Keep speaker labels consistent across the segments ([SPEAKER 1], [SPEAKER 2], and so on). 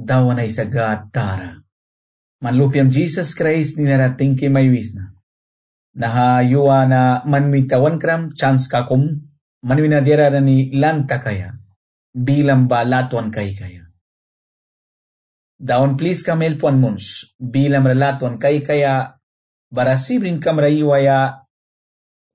[SPEAKER 1] dawan ay sagat tara. Manlupiam Jesus Christ ni narating kay maywis na. Nahayuwa na manmitawan kram chance kakum manwinadira na ni lanta kaya. Bilang balatuan kay kaya. Daon please kamelpuan muns. Bilang relatuan kay kaya. Barasibring kamraiwaya.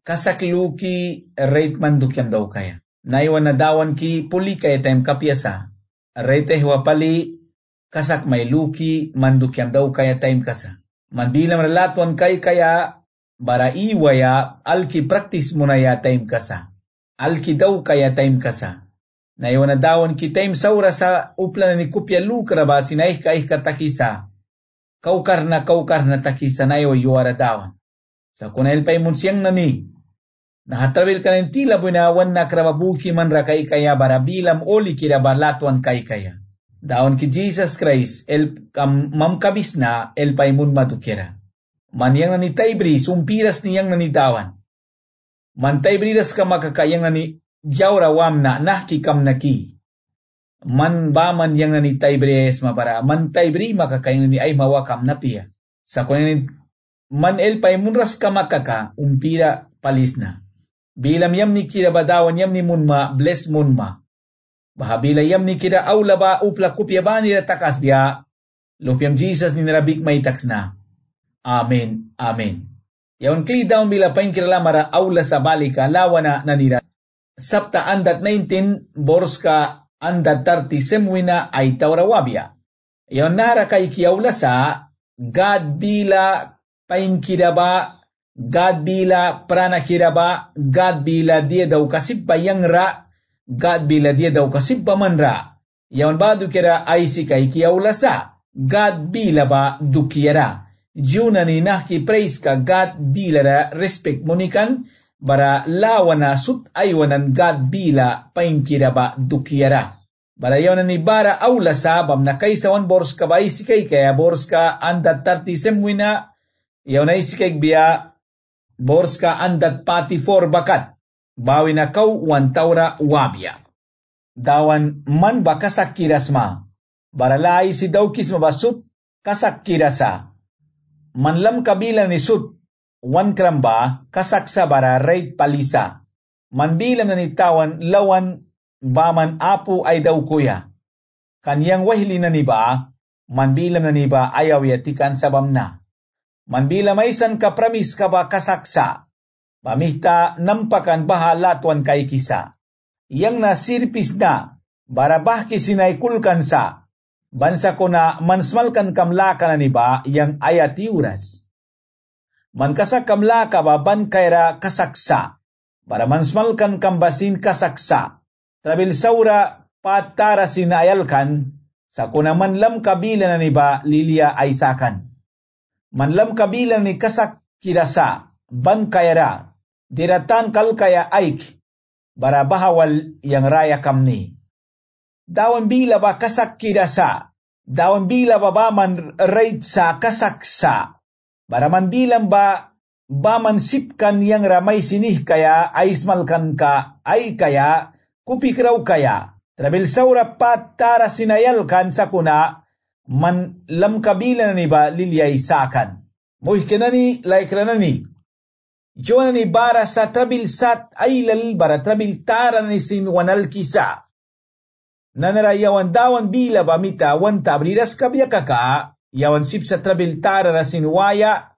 [SPEAKER 1] Kasakluki rate mandukyam daw kaya. Naiwan na dawan ki puli kaya tayong kapyasa. Rate huwa pali. Kasak may luki mandukyam daw kaya tayong kasa. Manbilang relatuan kay kaya. Bara iwaya alki praktis mo na ya tayong kasa. Alki daw kaya tayong kasa. Naiwan na dawan ki tayong saura sa upla na ni kupya lukra ba sinaih kaih katakisa. Kaukar na takisa na yuwara dawan. Sa kunail pa'y munsiyang nani. Nahatrabil ka ng tila bunawan na krababuki man rakay kaya barabilam oli kira balatuan kay kaya. Daon ki Jesus Christ el mamkabis na el paimun matukira. Man yang nani taybri sumpiras niyang nani dawan. Man taybriras ka makakayang nani jawra wam na nahki kam naki. Man baman yang nani taybres mabara man taybri makakayang nani ay mawakam na piya. Sa kunin man el paimunras ka makaka umpira palis na. Bilam yam ni kira badawan yam ni munma bless munma. Bahabila yam ni kira aula ba upla kupya ba nila takas biya. Lupiam Jesus ni narabik may taks na. Amen. Amen. Yawan kli dawn bila pain kira lamara aula sa balika lawa na nanira. Sapta andat 19 borska andat 30 semwina ay tawrawabya. Yawan nara kay kiyaula sa God bila pain kira ba God bila prana kiraba, God bila dia daw kasibba yang ra, God bila dia daw kasibba man ra. Yawan badu kira ay si kay kiyaula sa, God bila ba dukiyara. Juna ni nahki praise ka God bila ra respect munikan, bara lawana sut aywanan God bila pain kiraba dukiyara. Bara yawan ni bara aula sa bam na kaysawan bors ka ba ay si kay kaya bors ka andat 30 semwina, yawan ay si kay biya, borska andat pati for bakat. Bawi na kau wan taura wabya. Dawan man ba kasak kirasma. Baralay si daukis mabasut kasak kirasa. Manlam kabilang ni sut. Wan kramba kasak sa bara rate palisa. Manbilang na ni tawan lawan baman apu ay daw kuya. Kanyang wahili na ni ba. Manbilang na ni ba ayaw yatikan sabam na. Manbila maisan ka pramis ka ba kasaksa. Pamihta nampakan bahalatuan kay kisa. Yang nasirpis na, barabah kisinaykulkan sa. Bansa ko na mansmalkan kamlaka na ni ba, yang ayati uras. Man kasak kamlaka ba ban kayra kasaksa. Bara mansmalkan kambasin kasaksa. Trabil saura patara sinayalkan, sa kunaman lam kabila na ni ba lilia ay sakan. Manlam kabilang ni kasak kirasa, ban kayara, diratan kal kaya aik, bara bahawal yang raya kamni. Dawan bila ba kasak kirasa, dawan bila ba man raid sa kasaksa, bara man bilang ba man sipkan yang ramay sinih kaya aismalkan ka ay kaya, kupikraw kaya, trabil saura patara sinayalkan sa kuna, man lam kabila na ni ba lilyay sakan. Muh kenani like ranani. Joana ni bara sa trabil sat ailal bara trabil tara ni sinwanal kisa. Nanarayawan dawan bila ba mita wan tabriras kabya kaka. Yawan sip sa trabil tara na sinwaya.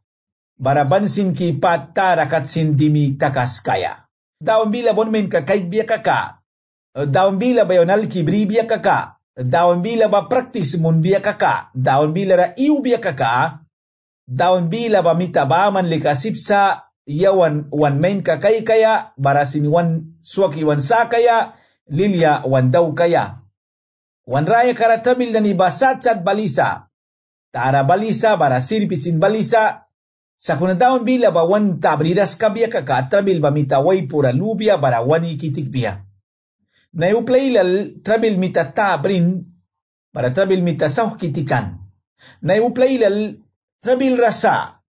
[SPEAKER 1] Bara bansin ki pat tara kat sindimi takas kaya. Dawan bila bon men kakaibya kaka. Dawan bila ba yonal kibribya kaka. Dawan bila ba praktis mun biya kaka, dawan bila ra iu biya kaka, dawan bila ba mita ba man likasip sa yawan wan main kakay kaya, barasin wan swaki wan sa kaya, lilya wan daw kaya. Wan raya karatabil na ni basat sat balisa, tara balisa bara sirpisin balisa, sa kuna dawan bila ba wan tabridas kabiya kaka, trabil ba mita way pura lubya bara wan ikitik biya. Na iuplailal trabil mita tabrin para trabil mita sauh kitikan. Na iuplailal trabil rasa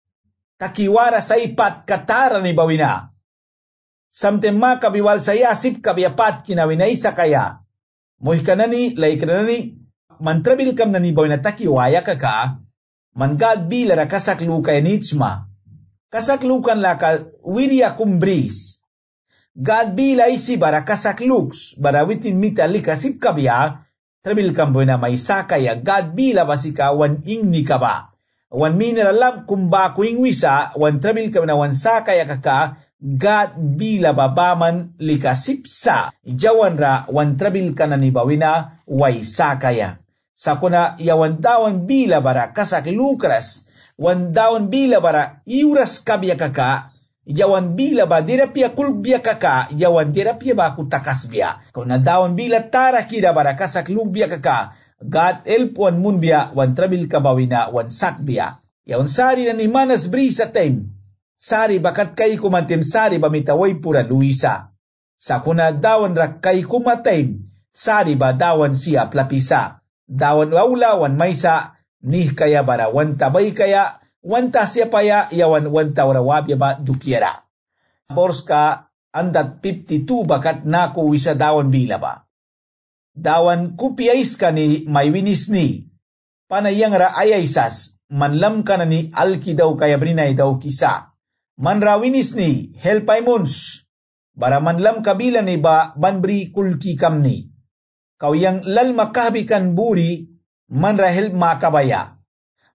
[SPEAKER 1] takiwara sa ipat katara ni bawina. Samtemma kabiwal sa yasip kabiapat kinawinay sa kaya. Muhi kanani, lai kanani, mantrabil kam na nibaw na takiwaya ka, mangad bilara kasaklu kay nitsma. Kasaklukan la ka wirya kumbris. Gad bila isi bara kasakluks, bara witin mitali kasip kabya, trabil kam boy na may sakaya, gad bila basika wan ingni ka ba. Wan mineral lab kumba kuing wisa, wan trabil kam na wan sakaya kaka, gad bila babaman likasipsa. Jawan ra wan trabil ka na nibawina, way sakaya. Sakuna yawan dawan bila bara kasaklukras, wan dawan bila bara iuras kabya kaka, yawan bila ba dirapia kulbya kaka, yawan dirapia ba kutakas biya. Kung nadawan bila tara kira bara kasaklubya kaka, God elpuan munbya wan trabil kabawina wan sakbya. Yawan sari na ni manas brisa tem. Sari bakat kay kumatim sari ba mitaway pura luisa. Sakuna dawan rak kay kumatim, sari ba dawan siya plapisa. Dawan waulawan maysa, nih kaya bara wan tabay kaya, wan tasya paya, yawan wan tawrawabya ba dukiera. Borska andat 52 bakat naku wisa dawan bila ba. Dawan kupiyais ka ni may winis ni, panayang ra ayaysas, manlam ka na ni alki daw kaya brinay daw kisa. Man ra winis ni, helpay mons, bara manlam kabila ni ba banbri kulki kam ni. Kau yang lal makabikan buri, man ra help makabaya.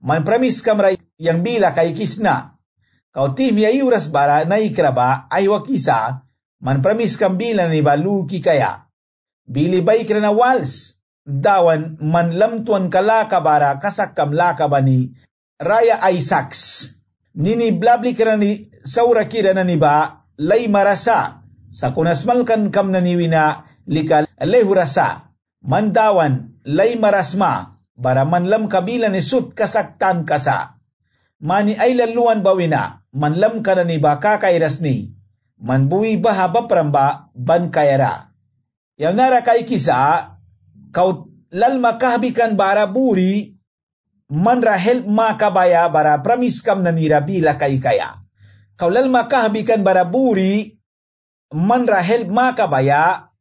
[SPEAKER 1] Man pramis kam ra yang bila kay kisna. Kau tim ya iuras bara na ikraba ay wakisa, man pramis kam bila ni ba luki kaya. Bili bay kira na wals, dawan man lamtuan kalaka bara kasakam laka ba ni Raya Isaacs. Nini blabli kira ni saura kira na ni ba lay marasa, sa kunasmalkan kam na niwina likal lehurasa. Mandawan lay marasma, bara manlam kabila ni sut kasaktan kasa. Mani ay laluan bawina, manlam ka na ni ba kakairas ni, manbuwi bahaba pramba ban kayara. Yang nara kay kisa, kau lal makahabikan bara buri, man ra help makabaya bara pramis kam na nira bila kay kaya. Kau lal makahabikan bara buri, man ra help makabaya,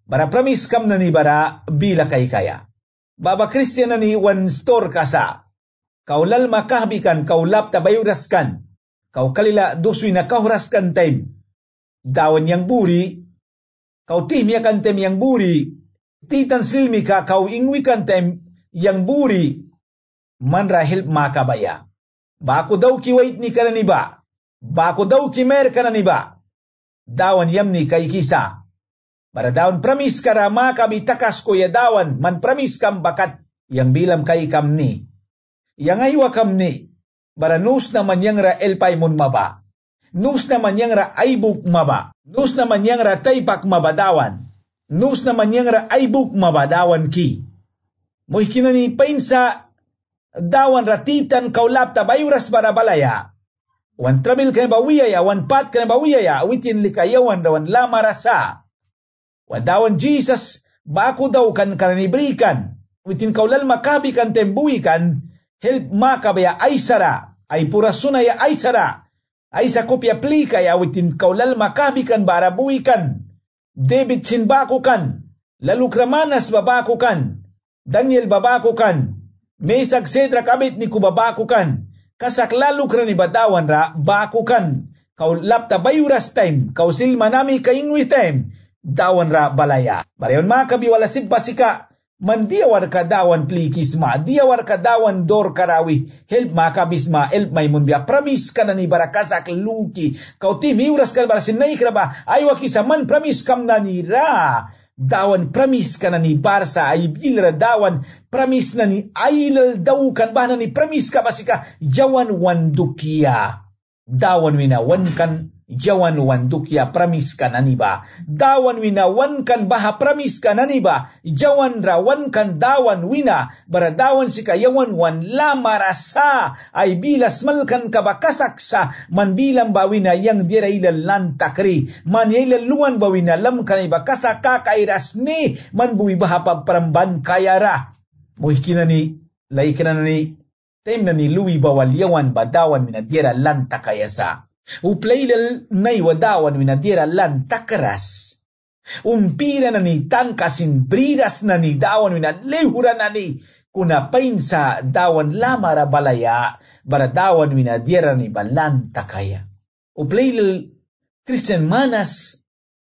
[SPEAKER 1] bara pramis kam na ni bara bila kay kaya. Baba Christian na ni one store kasa. Kau lal makahabikan, kau lap tabayuraskan, kau kalila duswi na kahuraskan time. Dawan yang buri, kau timya kan tem yang buri, titan silmi ka kau ingwi kan tem yang buri, man rahil makabaya. Bako daw ki wait ni kanani ba? Bako daw ki mer kanani ba? Dawan yam ni kay kisa. Para dawan pramis kara makabitakas ko ya dawan, man pramis kam bakat yang bilam kay kam ni. Yang aywa kam ni, bara nus naman yang ra elpay mun maba. Nus naman yang ra aibuk maba. Nus naman yang ra taypak mabadawan. Nus naman yang ra aibuk mabadawan ki. Mo'y kinani painsa dawan ratitan kaulap tabayuras bara balaya. Wan trabil ka ba wiyaya, wan pat ka ba wiyaya, witin likayawan dawan lama rasa. Wan dawan Jesus, bako daw kan kananibrikan. Witin kaulal makabi kan tembuikan, help makabaya ay sara, ay purasunaya ay sara. Ay sa kopya plika ya witin kaulal makabikan bara buikan. David sinbako kan. Lalukramanas babako kan. Daniel babako kan. Mesag Sedra kabit ni kubabako kan. Kasak lalukra ni badawan ra bako kan. Kau lapta bayuras time. Kau silma nami kaingwi time. Dawan ra balaya. Barayon makabi wala sibasika. Mandiawar ka dawan plikisma, diawar ka dawan dor karawi, help makabisma, help may munbya, pramis ka na ni barakasak luki, kau timiuras ka bara sinay kraba, aywa kisa man pramis kam na ni ra, dawan pramis ka na ni barsa, ay bilra dawan, pramis na ni ailal daw kan ba na ni pramis ka basika, jawan wandukia, dawan winawan kan, jawan wandukya pramis kan aniba. Dawan wina wan kan baha pramis kan aniba. Jawan rawan kan dawan wina. Baradawan si kayawan wan lama rasa. Ay bilas malkan kabakasaksa. Man bilang bawina yang dira ilal lantakri. Man ilal luan bawina lam kan iba kasaka kairas ni. Man buwi baha pagparamban kayara. Muhikina ni, laikina ni, tem na ni luwi bawal yawan badawan mina dira lantakayasa. Uplaylal nay wadawan winadira lan takaras. Umpira na ni tangkasin bridas na ni dawan wina lehura na ni kuna painsa dawan lamara balaya bara dawan wina diera ni balanta kaya. Uplail Christian manas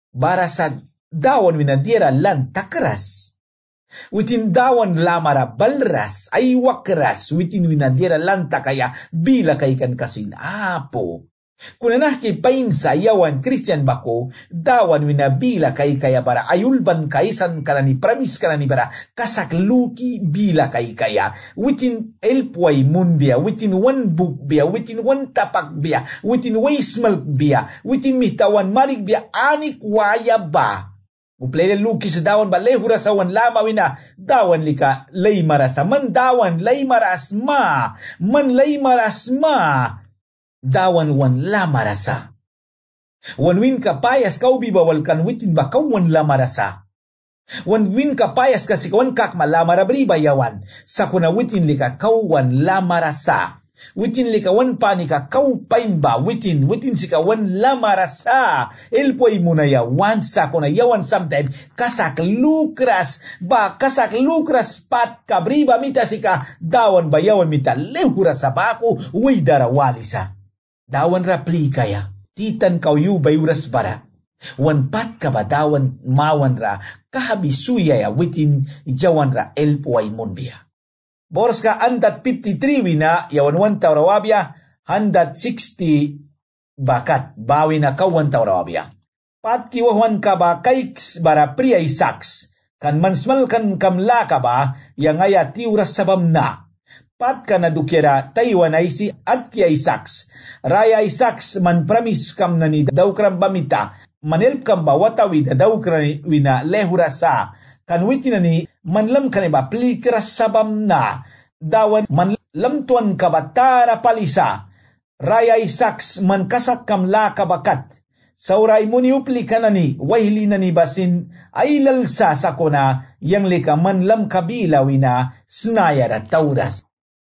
[SPEAKER 1] bara sa dawan wina diera lanta keras. Witin dawan lamara balras ay wakras witin wina diera lanta kaya bila kaikan kasin apo. Kuna nahki painsa yawan Christian bako, dawan winabila kay kaya bara ayulban kaisan kanani pramis kanani bara kasakluki bila kay kaya within elpway mun biya, within one book biya, within one tapak biya, within waste milk biya, within mitawan malig biya anik waya ba. Uplay luki sa dawan ba lehura sa wan lama wina dawan lika lay marasa man dawan lay maras ma man lay maras ma dawan wan la marasa. Wan win ka payas kau bibawal kan witin ba kau wan la marasa. Wan win ka payas kasi kawan kak malamara briba yawan. Sa kuna witin lika kau wan la marasa. Witin lika wan panika kau pain ba witin si kawan la marasa. Elpoy muna yawan sa kuna yawan sometime kasak lukras pat kabriba mita sika dawan ba yawan mita lehura sa bako uy darawalisa. Dawan rapli kaya, titan kau yu bayuras bara. Wan pat ka ba dawan mawan ra, kahabisuya ya witin jawan ra elpuay munbia. Boros ka andat 53 wina, yawan 1 taurawabya, 160 bakat, bawi na kawan taurawabya. Pat kiwawan ka ba kaiks bara priyay saks, kan mansmal kan kamla ka ba, yang aya tiuras sabam na. Pat ka na dukira Taiwan ay si at kiyay saks. Raya ay saks man pramis kam na ni daw kram bamita. Manelp kam ba watawi da daw kram wina lehura sa. Kanwiti na ni manlam ka ba plikra sabam na. Dawan manlam ka ba tara palisa. Raya ay saks man kasak kam la kabakat. Sauray mo ni upli ka na ni wahili na ni basin ay lalsa sa kuna yang lika manlam kabila wina snayar at tauras.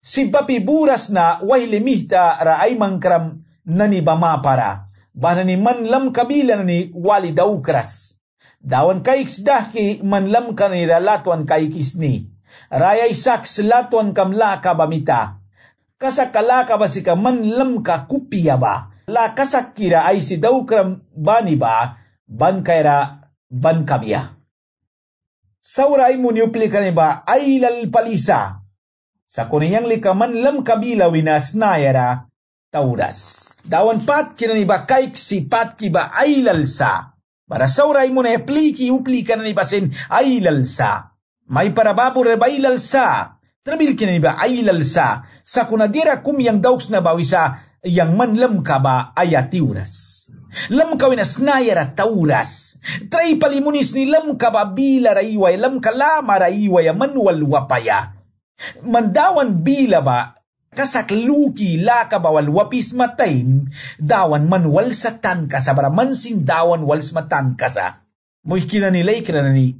[SPEAKER 1] Si bapi buras na wailimihta raay mangkram na ni bamapara. Bana ni manlam kabila na ni wali daukras. Dawan kaiks dahki manlam ka ni latuan kaikis ni. Rayay saks latuan kamla ka bamita. Kasakala ka ba si ka manlam ka kupiya ba? La kasakira ay si daukram bani ba? Ban kaira ban kabiya. Sauray mo niupli ka ni ba ay lalpalisa. Sa kuniyang likaman lam kabila winas nayara tauras. Dawan pat kinaniba kaik si pat kiba ay lalsa. Para sauray mo na pliki upli ka na ni basin ay lalsa. May parababor ba ay lalsa. Trabil kinaniba ay lalsa. Sa kunadira kumyang dauks na bawisa yang man lam ka ba ay atiuras. Lam ka winas nayara tauras. Tray palimunis ni lam ka ba bila raiway lam ka lama raiway manual wapaya. Mandawan bila ba kasakluki laka bawal wapis mataim dawan manwal sa tanka sa bara mansing dawan wals matanka sa mo'y kinanilay kinanani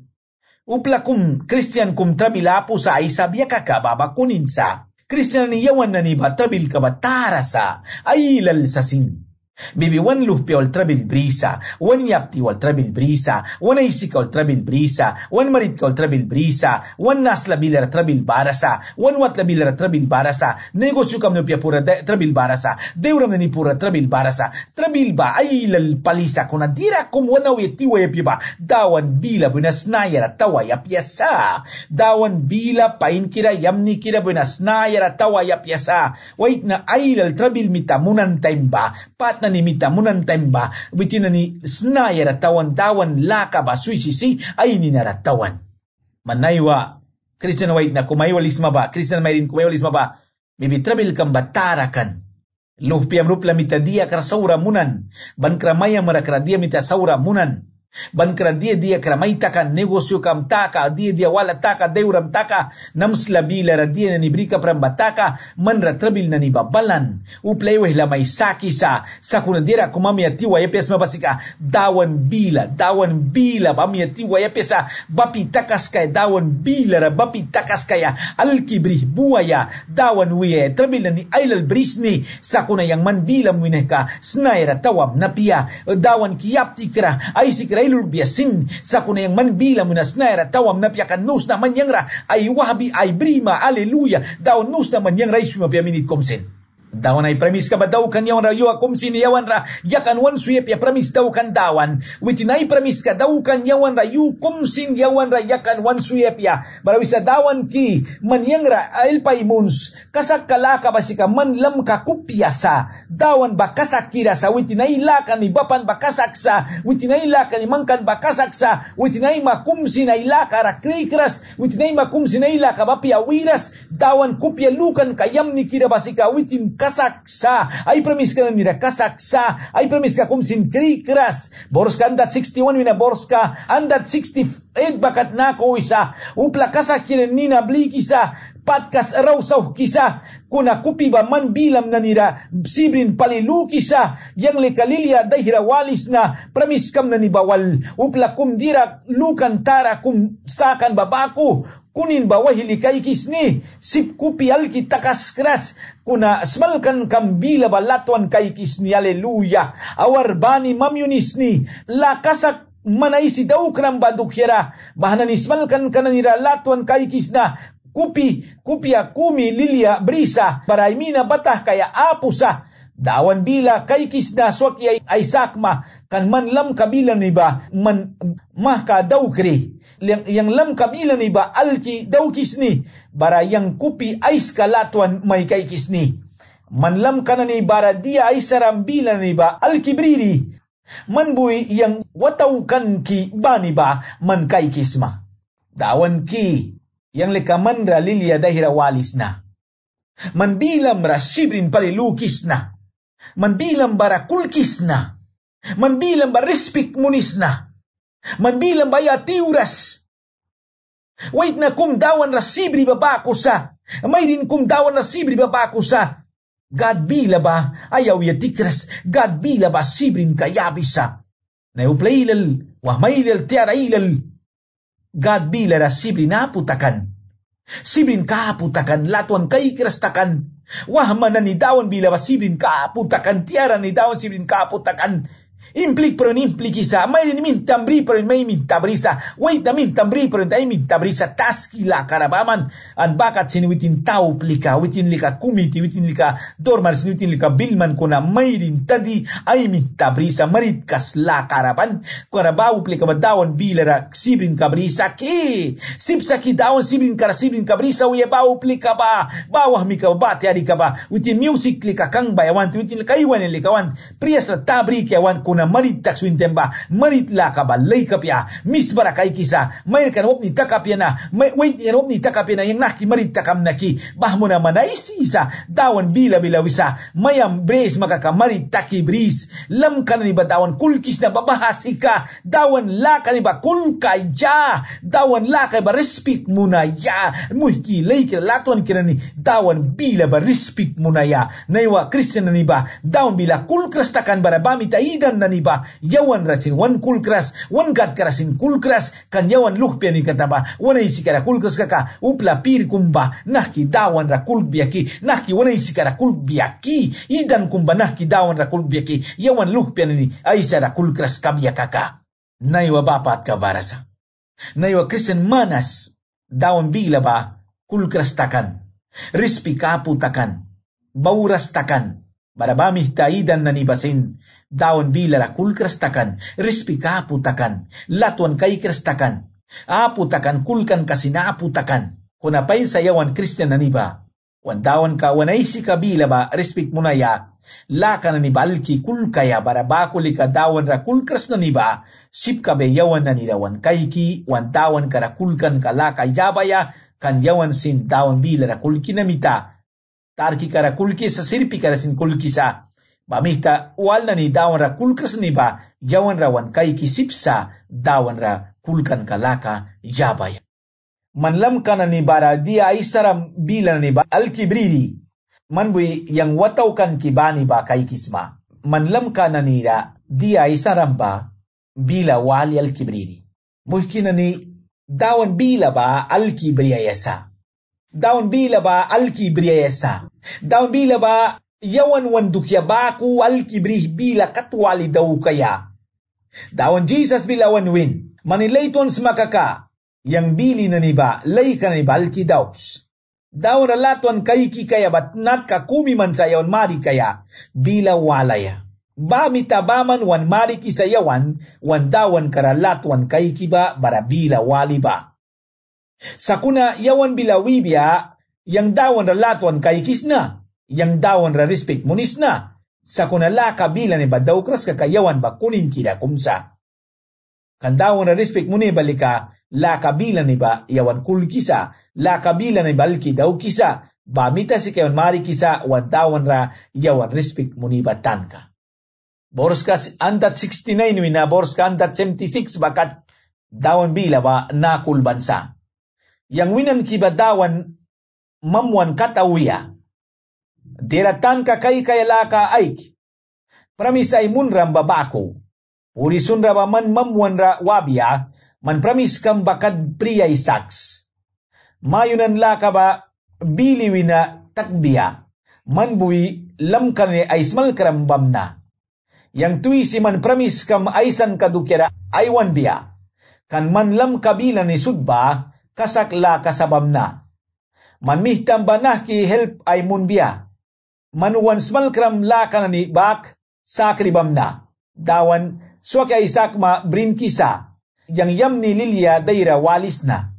[SPEAKER 1] upla kum Christian kum trabilapo sa ay sabya kakababa kunin sa Christian ni yawan na ni ba trabil ka ba tara sa ay ilal sa sing Bibi wan luhpi wal trabil brisa, wan yapti wal trabil brisa, wan aisika wal trabil brisa, wan marit wal trabil brisa, wan nasla bilara trabil barasa, wan watla bilara trabil barasa, negosyo kam no pia pura trabil barasa, deuram ni pura trabil barasa, trabil ba ay lal palisa kuna dira kum wana weti wayapi ba, dawan bila buenas nayara tawa yapyasa, dawan bila pain kira yamni kira buenas nayara tawa yapyasa, wait na ay lal trabil mitamunan time ba, pat na ni mitamunan time ba, witin na ni snayara tawan dawan laka ba suisisi ay ninaratawan. Manaywa, Christian wait na kumaywalisma ba, Christian mayrin kumaywalisma ba, bibitrabil kang batarakan. Luhpiam rupla mita dia karasaura munan, ban kramaya marakra dia mita saura munan. Ban kra dia kramay taka negosyo kam taka dia wala taka deuram taka namsla bila ra dia ni brika prambataka manra trabil na ni babalan uplay la may saki sa kunadira kumamia tiwa yapes mabasika dawan bila bamia tiwa yapesa bapi takas kay dawan bila ra bapi takas kaya alkibrih buaya dawan wiye trabil na ni ailal brisni sa kunayang man bilam wineka snayra tawam napia dawan kiyapti kra ay sikra kailul biasin sa kuna yang manbila munas naira tawam na piakan nus na manyangra ay wahabi ay brima aleluya daw nus na manyangra isu mapiaminit komsen. Dawan ay premis ka ba daw kan yawan ra yuwa kumsin yawan ra yakan wan suyep ya premis daw kan dawan witinay premis ka daw kan yawan ra yu kumsin yawan ra yakan wan suyep ya barawisa dawan ki manyang ra ail paimuns kasak kalaka basika manlam ka kupyasa dawan bakasak kira sa witinay lakan ni bapan bakasak sa witinay lakan ni mangkan bakasak sa witinay makumsin ay laka ra krikras witinay makumsin ay laka bapia wiras dawan kupya lukan kayam ni kira basika witin kasaksa ay premis ka na nila kasaksa ay premis ka kumsin krikras boros ka andat 61 wina boros ka andat 68 bakat nako isa upla kasak kiren nina bli kisa patkas araw sa kisa kuna kupi ba man bilam na nira sibrin palilu kisa yang lekalilya dahira walis na premis kam na ni bawal upla kum dira lukan tara kum sakan babaku kunin bawa hilikay kisni sip kupi alki takas kras kuna smalkan kambila balatuan kay kisni aleluya awar bani mamyunisni lakasak manaisi daw kram badukyara bahanan ismalkan kananira latuan kay kisna kupi akumi lilia brisa baraymina batah kaya apusa dawan bila kay kisna swaki ay sakma kan manlam kabilan ni ba man mahka daw kri yang lam kabilan ni ba alki daw kisni bara yang kupi ay skalatuan may kay kisni manlam kana ni bara dia ay sarambilan ni ba alki briri manbui yang wataw kan ki bani ba man kay kisma dawan ki yang lekaman ra lilia dahira walis na manbilam ra sibrin palilukis na manbilam bara kulkis na manbilam ba respik munis na manbilam ba yatiuras wait na kum dawan ra sibri babako sa may din kum dawan ra sibri babako sa God bila ba ayaw yatikras God bila ba sibrin kayabisa na uplailal wahmailal tiarailal God bila ra sibrin naputakan sibrin kaputakan latuan kay kirastakan wahman na ni dawan bila ba sibrin kaputakan tiara ni dawan sibrin kaputakan implik pero implik isa may rin mintambri pero may mintabrisa wait na mintambri pero ay mintabrisa taskila karabaman an bakat siniwitin tau plika witin lika kumiti witin lika dormar siniwitin lika bilman kuna may rin tadi ay mintabrisa marit kasla karaban karabaw plika badawan bilara sibrin kabrisa ki sipsa ki dawan sibrin kabrisa uye baw plika ba bawah mi ka bati ari ka ba witin music lika kang bayawan witin lika iwan likawan priyasa tabri kawan kuna marit takswin temba marit la kabalay kapya misbara kay kisa may kanop ni takapya na may wait kanop ni takapya na yang naki marit takam naki bahmo na manaisi isa dawan bila wisa mayam bres makakamarit taki bris lam ka na ni ba dawan kulkis na babahasi ka dawan la ka ni ba kulkay ja dawan la kay ba respect muna ya muhki lay kira latuan kira ni dawan bila ba respect muna ya naiwa Christian na ni ba dawan bila kulkras takan barabami taidan na ni ba yawan rasin wan kulkras wan gat karasin kulkras kan yawan lukpya ni kataba wanay sikara kulkras kaka upla pir kumba nahki dawan ra kulbyaki nahki wanay sikara kulbyaki idan kumba nahki dawan ra kulbyaki yawan lukpya ni ay sara kulkras kabya kaka naiwa bapat kabarasa naiwa Christian manas dawan bila ba kulkras takan rispi kapu takan bauras takan barabami taidan na nibasin dawan bilara kulkras takan rispi kapu takan latuan kay takan apu takan kulkan kasina apu takan kunapain sayawan Christian na niba wan dawan ka wanaisi kabila ba respect muna ya laka na niba alki kulkaya barabako lika dawan ra kulkras na niba sip kabe yawan na nidawan kayki wan dawan kara kulkan kalaka yabaya kan yawan sin dawan bilara kulki na mita tarki kara kulki sa sirpi kara sin kulki sa bamihta wal na ni dawan ra kulkas ni ba yawan rawan kay kisipsa dawan ra kulkan kalaka yabaya manlam ka na ni bara dia ay saram bila ni ba alkibriri manbui yang wataw kan kibani ba kay kisma manlam ka na ni ra dia ay saram ba bila wali alkibriri muhkin na ni dawan bila ba alkibriyayasa daun bila ba alkibriyasa daun bila ba yawan wandukya baku alkibrih bila katwali daw kaya Dawan Jesus bilawan win. Manilayton makaka. Yang bili na niba, lay ka na niba, alkidaws. Dawan alatuan kayki kaya bat nat kakumi man sayawan mari kaya, bila walaya. Bamita baman wan mari kisayawan, wan dawan karalatuan kayki ba, bara bila wali ba. Sakuna yawan bila wibya, yang dawan ralatuan kaykis na, yang dawan respect munis na. Sakuna laka bila ni ba daw kras kakayawan ba kunin kida kumsa. Kandawan respect muni balika, la kabila ni ba yawan kul kisa, la kabila ni balki daw kisa, bamita si kayon mari kisa, wan dawan ra yawan respect muni ba tanka. Boros ka andat 69 wina, boros ka andat 76 bakat dawan bila ba na kulbansa. Yang winan kiba dawan mamuan katawiya, diratan ka kay laka aik, pramis ay munram babako, urisun ra ba man mamuan ra wabya, man pramis kam bakad priya isaks. Mayunan laka ba biliwina takbiya, man bui lam karne ay smal karambam na. Yang tui si man pramis kam aisan kadukira aywan biya, kan man lam kabila ni sudba, kasak la kasabam na. Man mihtam banah ki help ay mun biya, man wan smal karam la kanani bak sakribam na. Dawan swak ay sakma brin kisa, yang yam ni Lilia daira walis na.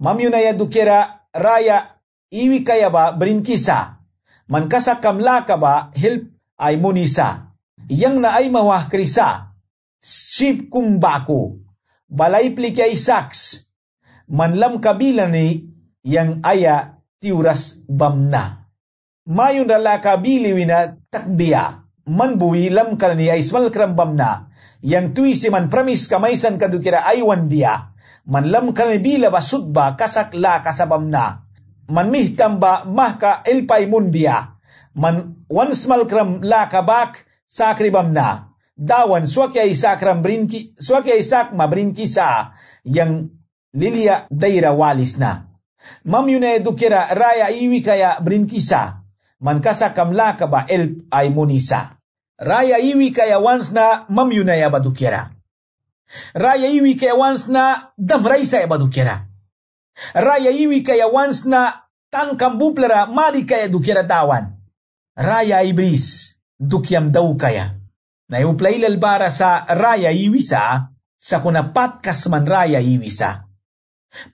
[SPEAKER 1] Mamyunaya dukira raya iwi kaya ba brin kisa, man kasakam laka ba help ay munisa. Yang na ay mawah krisa, sip kung bako, balay plikya isaks, manlam kabila ni yang aya tiuras bamna. Mayon rala kabili wina takbiya, man buwi lam karani ay smal karambam na, yang tui si man pramis kamaysan kadukira aywan biya, man lam karani bila basud ba kasak la kasabam na, man mihtam ba mahka elpay mun biya, man wan smal karam la kabak sakribam na, dawan swakya isakram brinki, swakya isak mabrinki sa, yang Lilia daira walis na. Mamyuna edukira raya iwi kaya brinkisa, man kasakam la ka ba elp ay munisa. Raya iwi kaya once na mamyuna ya badukira. Raya iwi kaya once na damraisa ya badukira. Raya iwi kaya once na tangkam buplera mari kaya dukira tawan. Raya ibris dukyam daw kaya. Naiuplay lalbara sa raya iwisa, sa kunapat kasman raya iwisa.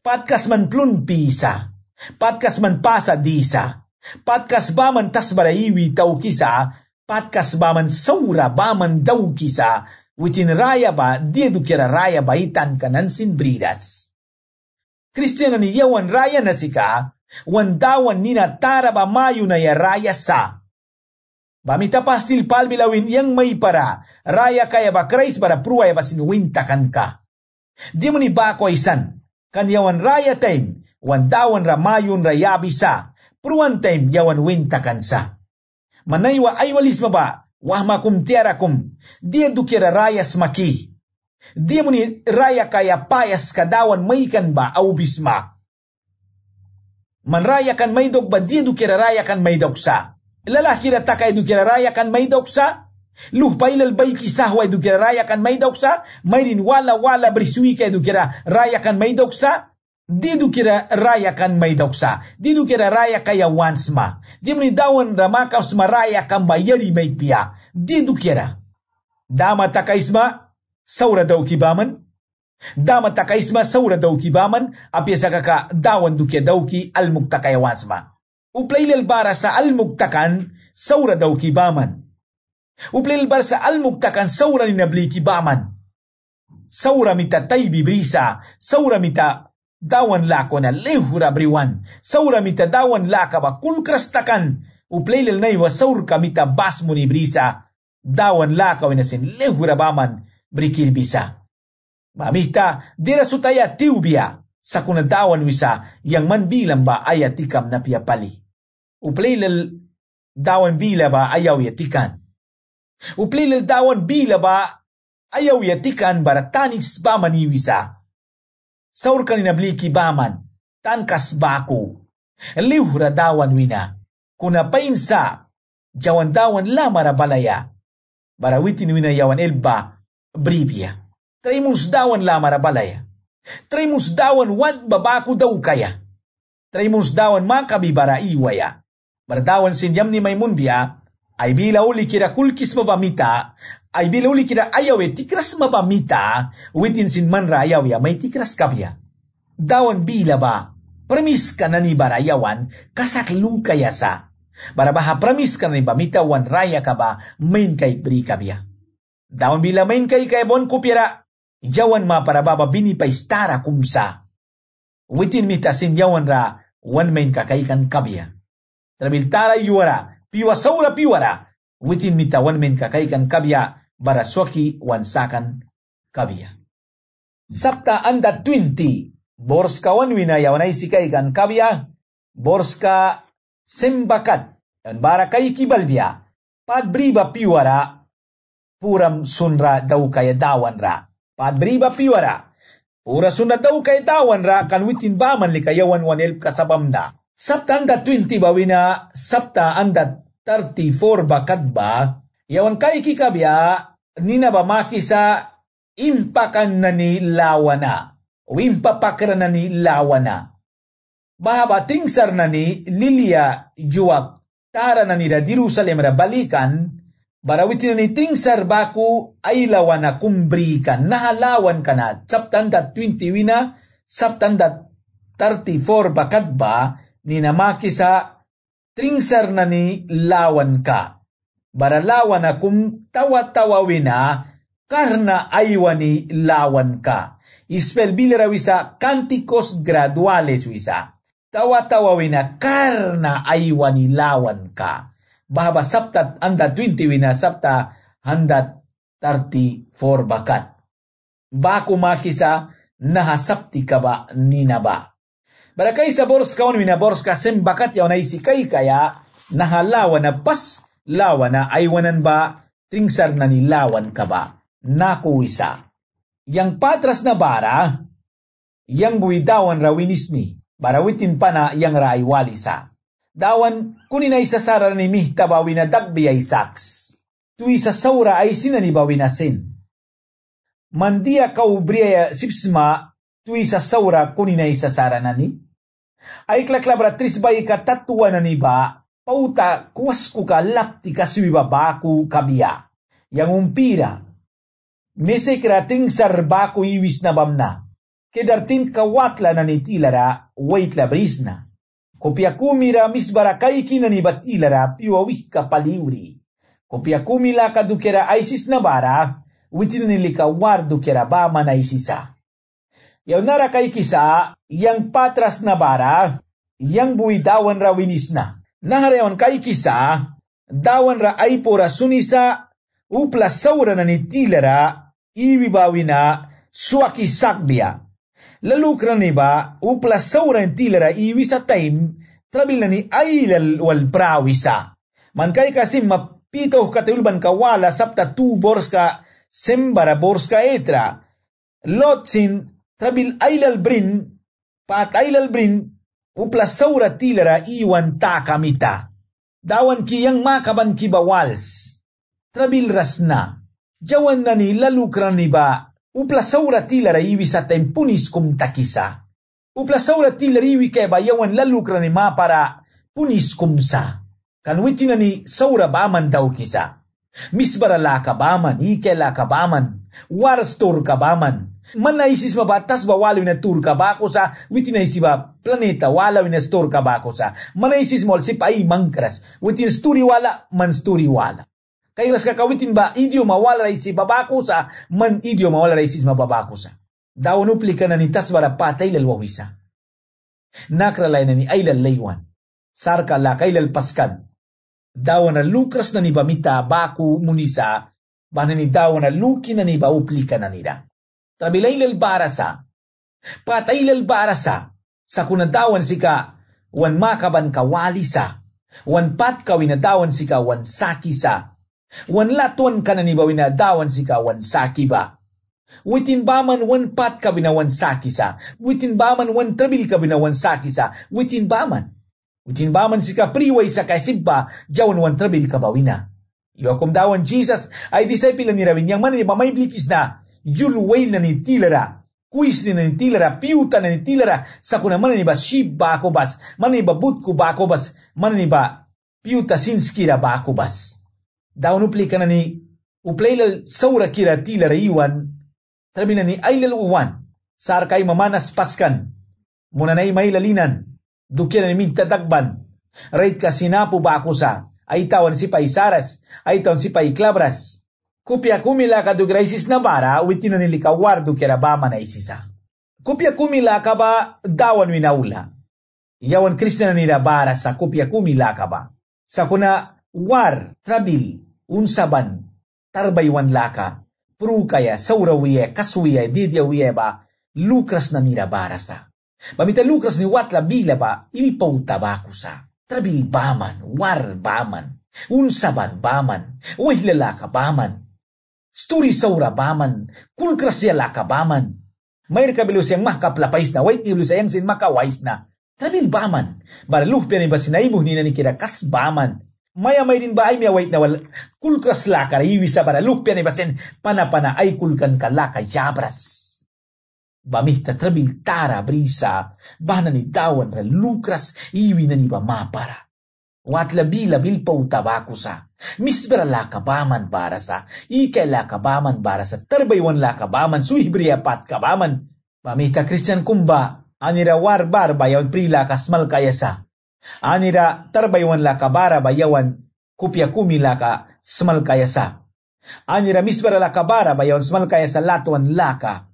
[SPEAKER 1] Patkas man plun pisa, patkas man pasa disa, patkas baman tas baraiwi tau kisa, patkas baman saura baman daw kisa, witin raya ba dia dukira raya baitan kanan sin bridas. Kristiyan ni yawan raya na sika, wan dawan nina tara ba mayo na ya raya sa. Bamita pastil palbilawin yang may para, raya kaya ba krais bara pruwaya ba sinuwintakan ka. Di mo ni bako isan, kanyawan raya time, wan dawan ramayon rayabi sa, pruwan time yawan wintakan sa. Manaywa ay walis maba, wahma kum tiara kum, dia dukira rayas maki. Dia mo ni raya kaya payas kadawan maykan ba au bisma. Man raya kan may dog ba, dia dukira raya kan may dog sa. Lalaki rata kay dukira raya kan may dog sa. Luhpay lalbay kisahwa dukira raya kan may doksa, may rin wala brisui kay dukira raya kan may doksa, di dukira raya kan may doksa, di dukira raya kaya once ma, di mo ni dawan ramakaws maraya kan bayari may piya, di dukira. Dama takaisma, saura daw kibaman, dama takaisma, saura daw kibaman, apya sa kaka dawan dukya daw ki almugta kaya once ma. Uplay lalbara sa almugtakan, saura daw kibaman. Uplil bar sa almugtakan saura ni nabliki baman. Saura mita tay bibrisa, saura mita dawan lako na lehura briwan, saura mita dawan laka ba kulkrastakan, uplil naiwa saur kamita bas mo ni brisa, dawan laka winasin lehura baman brikir bisa. Mamita, dira sutaya tiubia, sa kunadawan wisa, yang man bilang ba ayatikam na piyapali. Uplil dawan bila ba ayaw yatikan. Uplilil dawan bila ba ayaw yatikan baratanis ba maniwisa. Saur ka ninabliki baman, tankas bako, liwra dawan wina, kuna painsa, jawan dawan la marabalaya, barawitin wina yawan elba, bribia. Tray musdawan lamara balaya. Tray musdawan wan babaku daw kaya. Tray musdawan makabibara iwaya. Bardawan sinyam ni Maimun biya, ay bila uli kira kulkis mabamita, ay bila uli kira ayaw tikras mabamita, witin sin manra ayaw ya may tikras kabya. Dawan bila ba, premis ka na ni barayawan, kasaklu kaya sa. Barabaha premis ka na ni bamita wan raya ka ba, main kay bri kabya. Dawan bila main kay bon kupira, jawan ma parababa bini pa istara kumsa. Witin mita sin jawan ra, wan main kakaikan kabya. Trabil tara yuara, piwa saura piwara, witin mita wan main kakaikan kabya, baraswaki wan sakan kabya. Sabta anda 20, borska wan winayawanay sikaikan kabya, borska sembakat, dan barakay kibalbya, padbriba piwara, puram sunra daw kaya dawan ra. Padbriba piwara, pura sunra daw kaya dawan ra, kanwitin baman likayawan wanel kasabamda. Sabta anda 20 bawina, sabta anda 34 bakat ba, yawan kay kikabya, nina ba makisa impakan na ni lawana, o impapakra na ni lawana. Bahaba tingsar na ni Lilia juwak, tara na ni Jerusalem ra balikan, barawitin na ni tingsar baku ay lawana kumbrikan, nahalawan ka na, sabtanda 20 wina, sabtanda 34 bakat ba, ninamaki sa tingsar na ni lawan ka. Baralawan na kung tawa-tawawin na, karna aywa ni lawan ka. Ispel bilira wisa kantikos graduales wisa. Tawa-tawawin na, karna aywa ni lawan ka. Bahaba sabtat anda 20 wina, sabta handat 34 bakat. Baku makisa, nahasapti ka ba nina ba? Barakay sa borska on wina borska sembakat yaw na isikay kaya, nahalawan na pas, lawan na aywanan ba, tingsar na nilawan ka ba, nakuwisa. Yang patras na bara, yang buwidawan rawinis ni, barawitin pa na yang raiwalisa. Dawan, kunin ay sasara ni mihta bawi na dagbi ay saks, tuwi sa saura ay sinani bawi na sin. Mandia kaubriya sipsma, tuwi sa saura kunin ay sasara na ni. Ay klaklabra trisbay katatuwa na ni ba, pauta kuwas ko ka lapti kaswiba baku kabia. Yang umpira, mesekrating sarbaku iwis na bamna, kedartin kawatla na ni tilara, wait labris na. Kopya kumira misbarakay kina ni batilara, piwawik ka paliwri. Kopya kumila kadukera aisis na bara, witin nilika wardu kera ba manaisisa. Yaw nara kay kisa, yang patras na bara, yang buwidawan ra winis na. Nahareon kay kisa, dawan ra ay pora sunisa, upla saura na ni tilara, iwibawi na, suwaki sakbya. Lalukra ni ba, upla saura ni tilara iwi sa time, trabil na ni ailal wal prawisa. Man kay kasi mapito katulban kawala sapta 2 borska, sembara borska etra. Lotsin, trabil ailal brin, pat ailal brin, upla saura tilara iwan ta kamita. Dawan kiyang makaban kibawals. Trabil rasna. Jawan na ni lalukran ni ba, upla saura tilara iwi sa tempunis kum takisa. Upla saura tilara iwi kaya ba yawan lalukran ni ma para punis kumsa. Kanwiti na ni saura baman daw kisa. Misbarala ka baman, ikela ka baman, warstor ka baman. Manaisis mabatas ba walaw na tur ka ba ako sa witinaisi ba planeta walaw na store ka ba ako sa manaisis mo si ay mangkras witin story wala man story wala kay ras kakawitin ba idioma wala isi babako sa man idioma wala isis mababako sa daw nuplika na ni tasbara patay lalwawisa nakralay na ni ay lalaywan sarka la kay lalpaskan daw na lukras na ni bamita baku munisa bana ni daw na luki na ni bauplika na nila. Trabilaylal barasa, pataylal barasa, sa kunadawan sika, wan makaban kawali sa, wan pat kawinadawan sika, wan saki sa, wan latuan ka na ni bawinadawan sika, wan saki ba. Witin baman wan pat kawinawan saki sa, witin baman wan trabil kawinawan saki sa, witin baman. Witin baman sika priway sa kaisib ba, jawan wan trabil kabawina. Yokom dawan Jesus ay disciple ni rawin yang mana ni mamay blikis na yulway na ni tilara. Kuis ni na ni tilara, piuta na ni tilara. Sa kuna mana ni ba shib ba ako bas, mana ni ba butku ba ako bas, mana ni ba piuta sinskira ba ako bas. Dawan upli ka na ni uplaylal saura kira tilara iwan, trabi na ni aylal uwan, saar kay mamanas paskan, muna na may lalinan, dukya na ni minta dagban, right ka sinapo ba ako sa, ay tawan si Paisaras, ay tawan si Paiklabras. Kupya kumila ka dugraisis na bara, witin na nilikawar do kirabama na isisa. Kupya kumila ka ba dawan winaula? Yawan Krishna na nila bara sa kupya kumila ka ba? Sa kuna war, trabil, unsaban, tarbaywan laka, prukaya, saurawiye, kaswiye, didyawiye ba, lukras na nila bara sa. Pamita lukras ni watla bila ba, ilpaw tabako sa. Trabil baman, war baman, unsaban baman, wahlala ka baman, sturi saura baman, kulkrasya ka baman, mayr kabilo siyang makaplapais na, wait nilo sayang sin makawais na, trabil baman, baraluh piyan ba sinaimuh ni nanikira kas baman, maya may din ba ay miya wait na wal, kulkras laka, iwisa baraluh piyan ba sin panapana ay kulkan ka laka yabras. Bamihta trabil tara brisa, bana ni dawan ra lukras, iwi na ni ba mapara. Watla bila bilpaw tabako sa, misbera lakabaman para sa, ikay lakabaman para sa, tarbaywan lakabaman, suhibriya pat kabaman. Bamihta Christian kumba, anira warbar bayawan prila kasmal kaya sa, anira tarbaywan lakabara bayawan, kupya kumila ka smal kaya sa, anira misbera lakabara bayawan smal kaya sa latuan laka,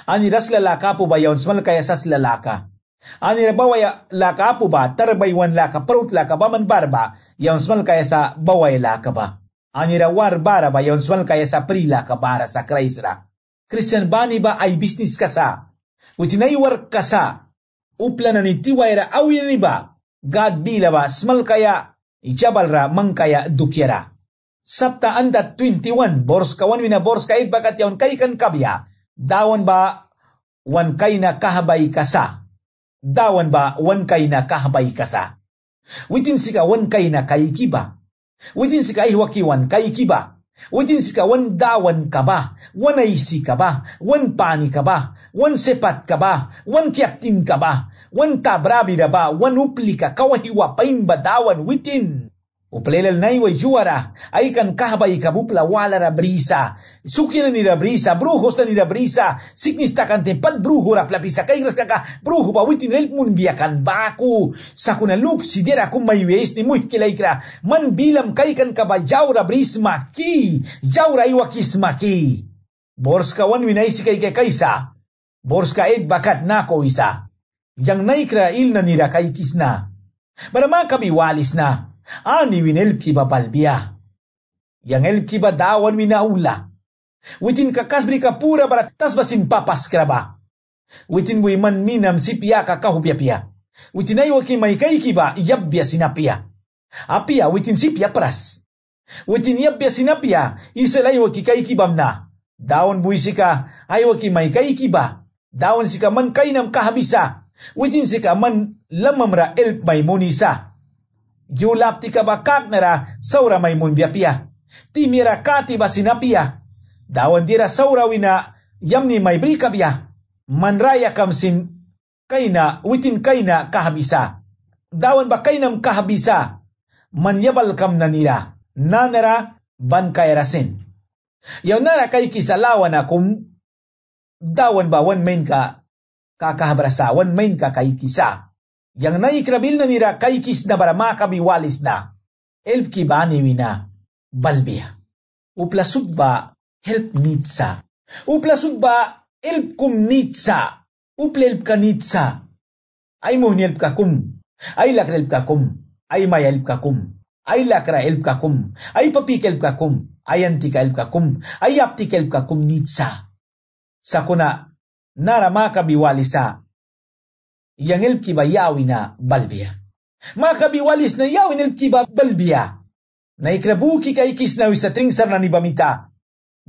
[SPEAKER 1] aniras lalaka po ba yawn smal kaya sas lalaka? Anira bawaya laka po ba tarbaywan laka perut laka ba man barba yawn smal kaya sa baway laka ba? Anira war bara ba yawn smal kaya sa prila ka bara sa Kraisra? Christian bani ba ay business ka sa? Utinay ka sa? Upla na ni tiwayra awin ni ba? God bila ba smal kaya ijabal ra mang kaya dukyara? Sapta anda 21 bors kawan wina bors kaid bakat yawn kay kan kabya. Dawan ba wan kay na kahabay kasa? Dawan ba wan kay na kahabay kasa? Witin sika wan kay na kay kiba? Witin sika ihwakiwan kay kiba? Witin sika wan dawan ka ba? Wan aysi ka ba? Wan pani ka ba? Wan sepat ka ba? Wan kyaptin ka ba? Wan tabrabi na ba? Wan upli ka kawahiwapain ba dawan witin? Uplelal na iway juara, ay kan kahabay kabupla wala ra brisa. Suki na nila brisa, brujos na nila brisa, siknista kan tempat brujo ra plapisa, kay gras kaka, brujo ba witin relp mun biyakan baku. Sa kunaluk, sidera kung may wes ni muy kilay kra, man bilam kay kan kabajaw ra bris maki, jaw ra iwakis maki. Bors kawan winay si kay kaysa, bors ka ed bakat nako isa. Yang naikra il na nila kay kisna, barama kabiwalis na. Ani winelp kiba balbia. Yang elp kiba dawan winaula. Witin kakasbri kapura para tas basin papas kraba. Witin wiman minam sipia kakahupia-pia. Witin ay waki may kay kiba iyabya sinapia. Apia witin sipia pras. Witin iyabya sinapia isalay waki kay kibam na. Dawan buisika ay waki may kay kiba. Dawan sika man kay nam kahabisa. Witin sika man lamamra elp may munisa. Yulap ti kabakak nara saura may munbiapia. Timira kati basinapia. Dawan dira saura wina yamni may brikabia. Manraya kamsin kayna witin kayna kahabisa. Dawan ba kaynam kahabisa. Manyabal kam na nila. Nanara ban kayrasin. Yaw nara kay kisalawan na kung dawan ba one main ka kakahabrasa. One main ka kay kisa. Yang naikrabil na nira kaykis na barama kabiwalis na, elp kibani wina, balbia. Uplasud ba, help nitsa. Uplasud ba, elp kum nitsa. Uplelp ka nitsa. Ay mo help ka kum. Ay lakrelp ka kum. Ay mayelp ka kum. Ay lakra elp ka kum. Ay papikelp ka kum. Ay antika elp ka kum. Ay aptikelp ka kum nitsa. Sa kuna, narama kabiwalisa. Yang elp kiba yawi na balbia. Makabiwalis na yawi elp kiba balbia. Na ikrabuki kay kisnawi sa tringsar na ni Bamita.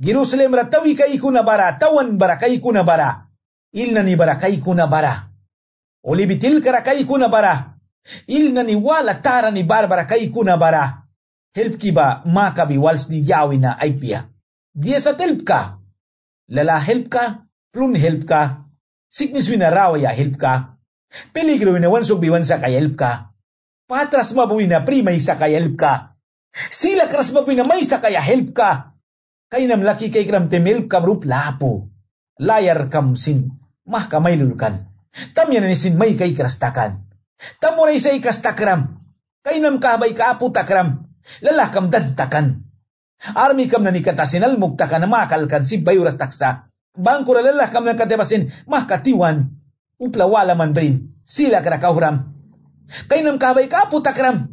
[SPEAKER 1] Jerusalem ratawi kay kuna bara, tawan bara kay kuna bara. Il na ni bara kay kuna bara. Olibitil kara kay kuna bara. Il na ni wala tara ni barbara kay kuna bara. help ki ba makabi wals ni yawi na ay piya. Dia sa help ka. Lala help ka, plun help ka. Sickness wina rawa ya help ka. Peligro wina wansog biwan sa kay help ka. Patras mabuwi na primay sa kay help ka. Sila kras mabuwi na may sa kaya help ka. Kay namlaki kay kram temel kam rup lapo. Layar kam sin mah kamay lulukan. Tamyan na sin may kay krastakan. Tamo na isa ikastakram. Kay nam kabay kaapu takram. Lalakam dantakan. Armi kam na nikatasin almugtakan na makalkan si bayuras taksa. Bangkura lalakam na katebasin mahkatiwan. Uplawala man brin. Sila karakauram. Kay nam kabay kaapu takram.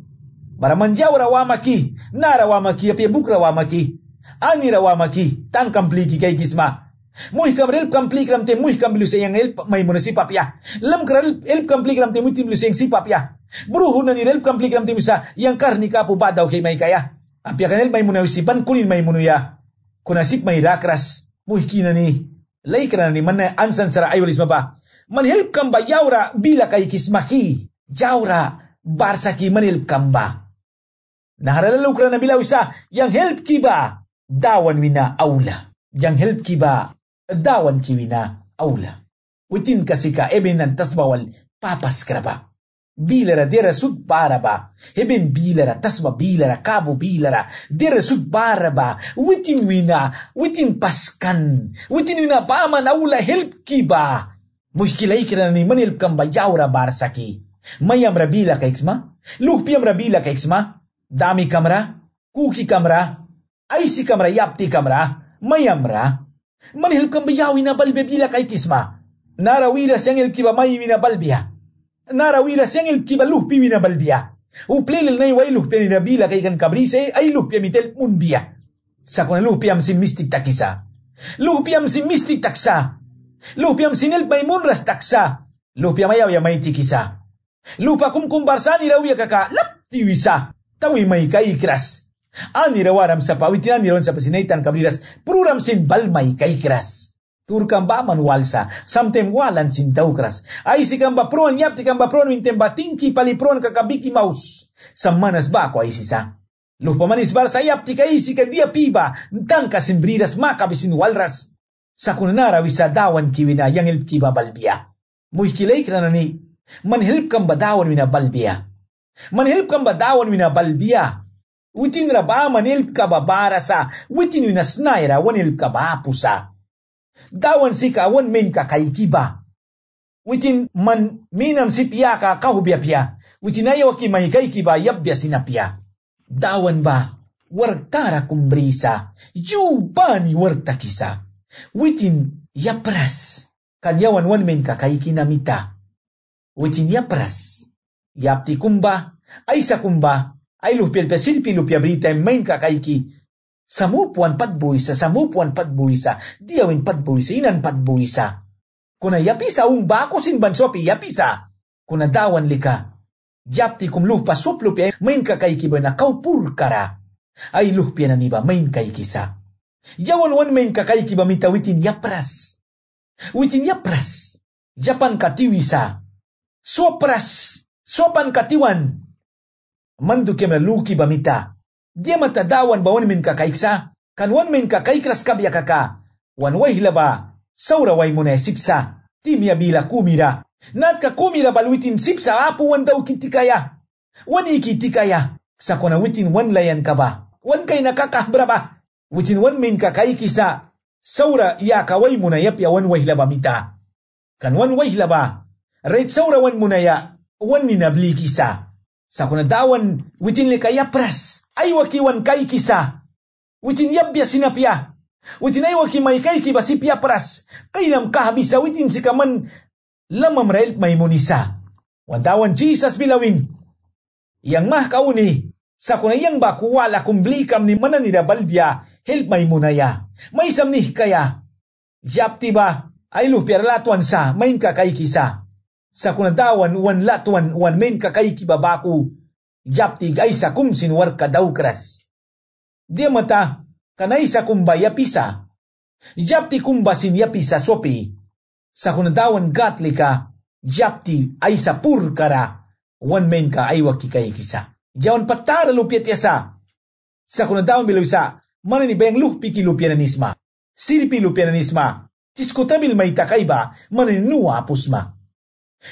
[SPEAKER 1] Baraman jaw rawamaki. Narawamaki api buk rawamaki. Ani rawamaki. Tangkam pliki kay gisma. Muih kam relp kam plik ram te muih kam bilu sayang help may muna si papya. Lam kral help kam plik ram te muih bilu sayang si papya. Bruho na ni relp kam plik ram te misa yang karni ka po badaw kay may kaya. Apya kanel may muna usipan kunin may munuya. Kunasip may rakras muih kina ni lay kana ni man ansan sara ayolis mapa. Man help kam ba yaura bila kay kismaki. Jaura barsaki man help kam ba. Naharalalu kra na bilaw isa yang help ki ba dawan wina aula. Yang help ki ba dawan kiwina aula. Witin kasi ka ebenan tasbawal papas kraba. Bilara dera sud para ba. Eben bilara tasba bilara kabo bilara. Dera sud para ba. Witin wina. Witin paskan. Witin wina paman aula help ki ba. Muhkilay kira ni manilp kang bayawra barsaki. Mayam rabila ka iksma. Lukpiam rabila ka iksma. Dami kamra. Kuki kamra. Ay si kamra yapti kamra. Mayamra. Manhil kang bayawi na balbebila kay kisma. Narawira siyang ilkiba may winabalbiya. Narawira siyang ilkiba lupi winabalbiya. Uplilil na iway lupi nabila kay kan kabrise ay lupi mitel munbiya. Sa kuna lupi am si mistik takisa. Lupi am si mistik taksa. Lupi am sinil may munras taksa. Lupi am ayaw ya may tikisa. Lupa kumkumbarsa ni rawiya kaka lapti wisa. Tawi may kaikras. Ani rawaram sa pawitinan niron sa pasinaitan kabliras, pururam sin balmay kay kras. Turkam ba manwalsa, samtem walan sin taukras. Ay si kamba pruan yapti kamba pruan wintem batingki palipruan kakabiki maus. Sa manas ba ako ay sisa. Lupa manis bar sa yapti kay si kadia piba, tangka sin bridas makabisin walras. Sa kunanara wisa dawan kiwina yang help kiba balbia. Muy kilay ka na ni, manhelp kamba dawan wina balbia. Manhelp kamba dawan wina balbia. Witin raba manilp ka babara sa, witin winasnaira wanilp ka bapusa. Dawan si ka wan men ka kaikiba. Witin man minam si piya ka kahubya-piya. Witin ayaw ki may kaikiba yabya sinapya. Dawan ba, wartara kumbrisa, yubani warta kisa. Witin yapras, kanyawan wan men ka kaikinamita. Witin yapras, yapti kumba, ay sa kumba, ay lupil pesilpi lupia brita main kakaiki. Samupuan patbuisa, diawin patbuisa, inan patbuisa. Kuna yapisa bako sin bansopi yapisa. Kuna dawan lika. Yapti kum lupa suplupia main kakaiki ba na kaupur kara. Ay lupia na niba main kaikisa. Yawan wan main kakaiki ba mita witin yapras. Witin yapras. Japan katiwisa. Sopan katiwan. Mandu kem na luki bamita. Dia matadawan ba wan min kakaiksa? Kan wan min kakaikras kabya kaka. Wan way hilaba. Saura way muna sipsa. Timya bila kumira. Nat ka kumira balwitin sipsa apu wan daw kitikaya. Wan ikitikaya. Sa kuna witin wan layan ka ba? Wan kay nakakahbra ba? Witin wan min kakaikisa. Saura ya kaway muna yapya wan way hilaba mita. Kan wan way hilaba. Right saura wan muna ya. Wan ninabli kisa. Sa kuna dawan witin li kaya pras. Ay wakiwan kay kisa. Witin yabya sinapya. Witin ay wakimay kay kibasipya pras. Kay nam kahabisa witin si kaman lamam rail may munisa. Wandawan Jesus bilawin. Yang mah kauni. Sa kuna yang bakuwala kumblikam ni mana nila balbya. Help may munaya. May samnih kaya. Yapti ba ay lupir latuan sa main ka kay kisa. Sa kunadawan wan latuan wan main kakay kibabaku, yapti ay sa kum sinwar ka daw kras. Dia mata, kanay sa kumba yapisa, yapti kumba sin yapisa sopi, sa kunadawan gatli ka, yapti ay sa pur kara, wan main ka ay waki kay kisa. Jawan patara lupiat yasa, Sa kuna dawan bilaw isa, manani bayang lupi kilupiananisma. Siripi lupiananisma. Tisko tabil may takay ba, manani nuwa pusma.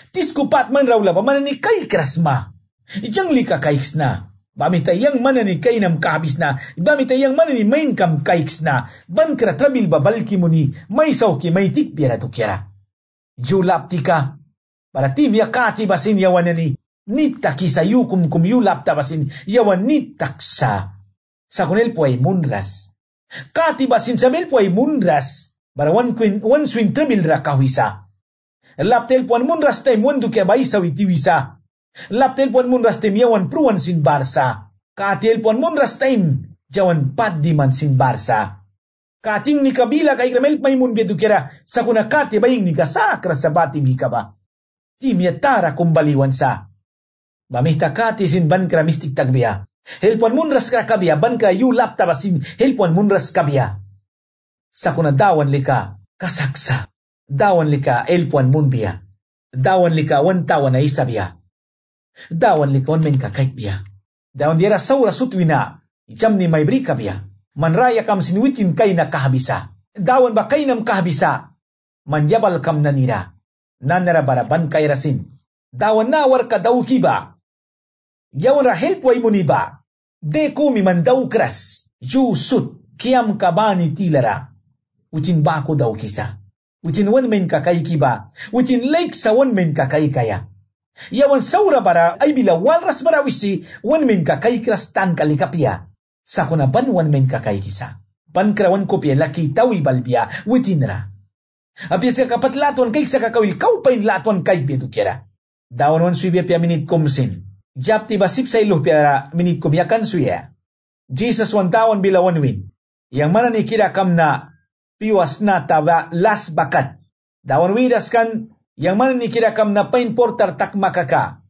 [SPEAKER 1] Tisko pat man raw laba, manani kay krasma. Iyang lika kaiks na. Bamitayang manani kay nam kabis na. Bamitayang manani main kam kaiks na. Ban kra trabil babalki mo ni, may sauki may tikpira tukyara. Julap tika. Para timya kati basin yawan ni. Nitak sa yukum kumyulap tabasin yawan nitak sa kunel po ay munras. Kati basin sabel po ay munras. Para one swing trabil ra kahwisa. Laptel po an munras time one dukya bay sa witiwisa. Laptel po an munras time yawan pruwan sin barsa. Katil po an munras time jawan pad di man sin barsa. Kating ni kabila kay gramel may munbya dukyara sa kunakati baying ni kasakra sa batim hikaba. Timyatara kumbaliwan sa. Bamita kati sin ban kra mistik tagbiya. Helpuan munras kra kabia ban kra yulap tabasin helpuan munras kabia. Sa kuna dawan lika kasaksa. Dawan lika helpuan munbiya. Dawan lika wan tawan na isabiya. Dawan lika wan men kakait biya. Dawan dira saura sutwina. Ijam ni may brika biya. Manraya kam sinwitin kay na kahabisa. Dawan ba kay nam kahabisa. Manjabal kam nanira. Nanara baraban kay rasin. Dawan nawar ka daw kiba. Yawan ra helpway mo ni ba? De kumi man daw kras. Yusut kiyam kabani tilara. Utin ba ako daw kisa? Utin wan men kakay kiba. Utin lake sa wan men kakay kaya. Yawan saura bara ay bila walras barawisi wan men kakay kras tan kalikapya. Sa kunaban wan men kakay kisa. Pankrawan ko piya laki tawi balbiya. Utin ra. Apis ka kapat latuan kay sa kakawil kaupain latuan kay betu kira. Dawan wan suibya piya minit kumsin. Japti basip sa iluh piara minit kumyakan suya. Jesus wan dawan bila wan win. Yang mana ni kira kam na piwas na taba las bakat. Dawan wiras kan yang mana ni kira kam na pain portar tak makaka.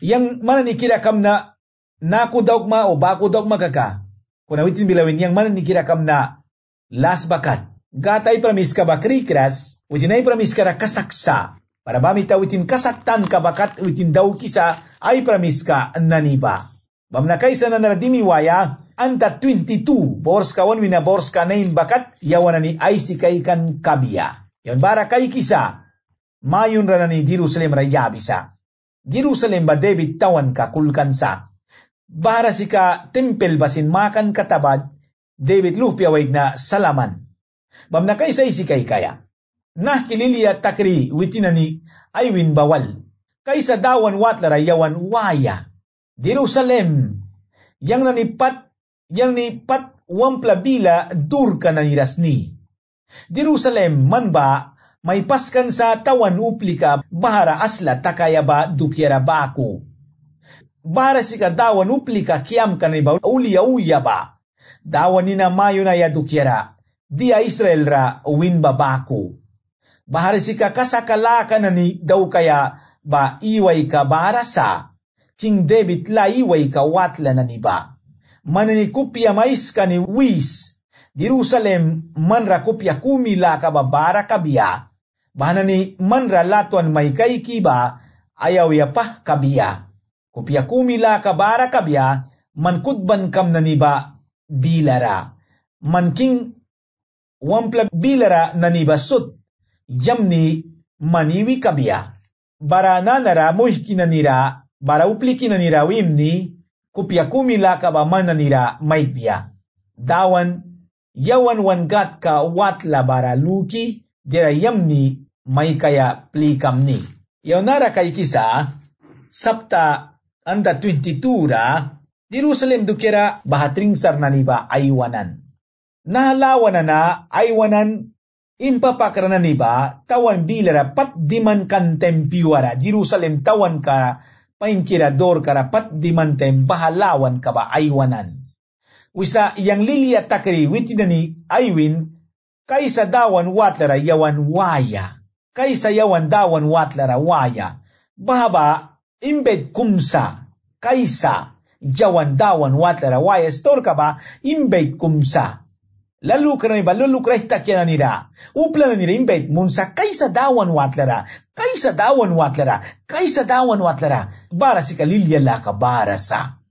[SPEAKER 1] Yang mana ni kira kam na naku daugma o baku daugma kaka. Kuna witin bilawin yang mana ni kira kam na las bakat. Gatay pramis ka bakri kras, witinay pramis ka kasaksa. Para bamita witin kasaktan ka bakat witin daw kisa ay pramis ka naniba. Bamna kaysa na naradimi waya, anta 22, bors ka wan wina bors ka nain bakat, yawan ni ay si kay kan kabiya. Yan bara kay kisa, mayon ra ni Jerusalem rayabisa. Jerusalem ba David tawan ka kulkan sa. Bara si ka tempel basin makan katabad, David lupya waig na salaman. Bamna kaysa isi kay kaya. Nah kililiya takri witinani aywin bawal. Kaysa dawan watlara yawan waya. Jerusalem. Yang nipat wampla bila dur ka nanirasni. Jerusalem man ba may paskan sa tawan uplika bahara asla takaya ba dukyara bako. Bahara si ka dawan uplika kiam ka na ba uliya uya ba. Dawan nina mayo na ya dukyara. Dia Israel ra win babako. Bahari si kakasakala na ni daw kaya ba iway ka barasa. King David la iway ka watla na ni ba. Mananikupya mais ka ni wis. Jerusalem manra kupya kumila ka babara kabiya. Bahana ni manra latuan may kay kiba ayaw ya pa kabiya. Kupya kumila ka bara kabiya mankudban kam na ni ba bilara. Manking wampla bilara na ni basut. Jamni maniwi kabiya. Bara nanara muhki nanira, bara upliki nanira wimni, kupya kumila ka ba man nanira maikbiya. Dawan, yawan wangat ka watla bara luki, dira yamni may kaya plikam ni. Yawnara kay kisa, sapta anda 22 ra, Jerusalem dukira bahatring sarnaniba aywanan. Nahalawan na aywanan impapakaranan ni ba, tawan bilara pat diman kantem piwara, Jerusalem tawan ka, painkirador ka pat diman tem, bahalawan ka ba aywanan. Wisa yang lilia takri witinani aywin, kaysa dawan watlara yawan waya, kaysa yawan dawan watlara waya, bahaba imbed kumsa, kaysa jawan dawan watlara waya, store ka ba imbed kumsa. Lalu ka na iba, lalu krehtak yan na nila. Upla na nila imbet munsa kaysa dawan watlara, kaysa dawan watlara, kaysa dawan watlara. Bara si kalilya la ka bara sa.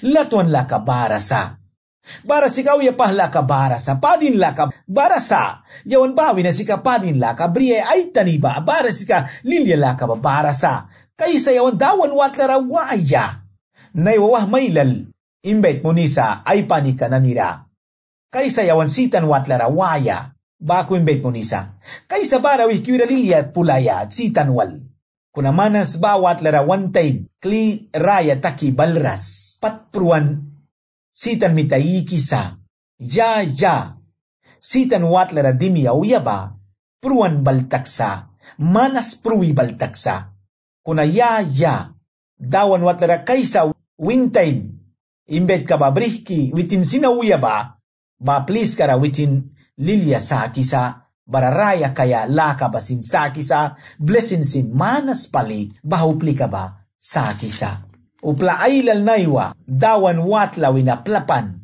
[SPEAKER 1] Latuan laka barasa. Barasi ka uya pahla ka barasa. Padin laka barasa. Yawan bawi na sika padin laka. Briye ay taniba. Barasi ka lilya laka ba barasa. Kaysa yawan dawan watlara waya. Naywawah mailal. Imbet mo nisa ay panika na nira. Kaysa yawan sitan watlara waya. Bako imbet mo nisa. Kaysa barawi kiwira lilya pulaya at sitan wal. Kunamanas bawat lara one time, kli raya taki balras, patpruan, sitan mitayi kisa, ja, sitan wat lara dimi auyaba, pruan baltaksa, manas prui baltaksa, kuna ya, dawan wat lara kaysa win time, imbet ka ba brihki, witin sinauyaba, ba please kara witin lilya sa kisa, bararaya kaya laka basin sa kisa, blessing sin manas pali, bahupli ka ba sa kisa. Upla ailal naiwa, dawan watla winaplapan.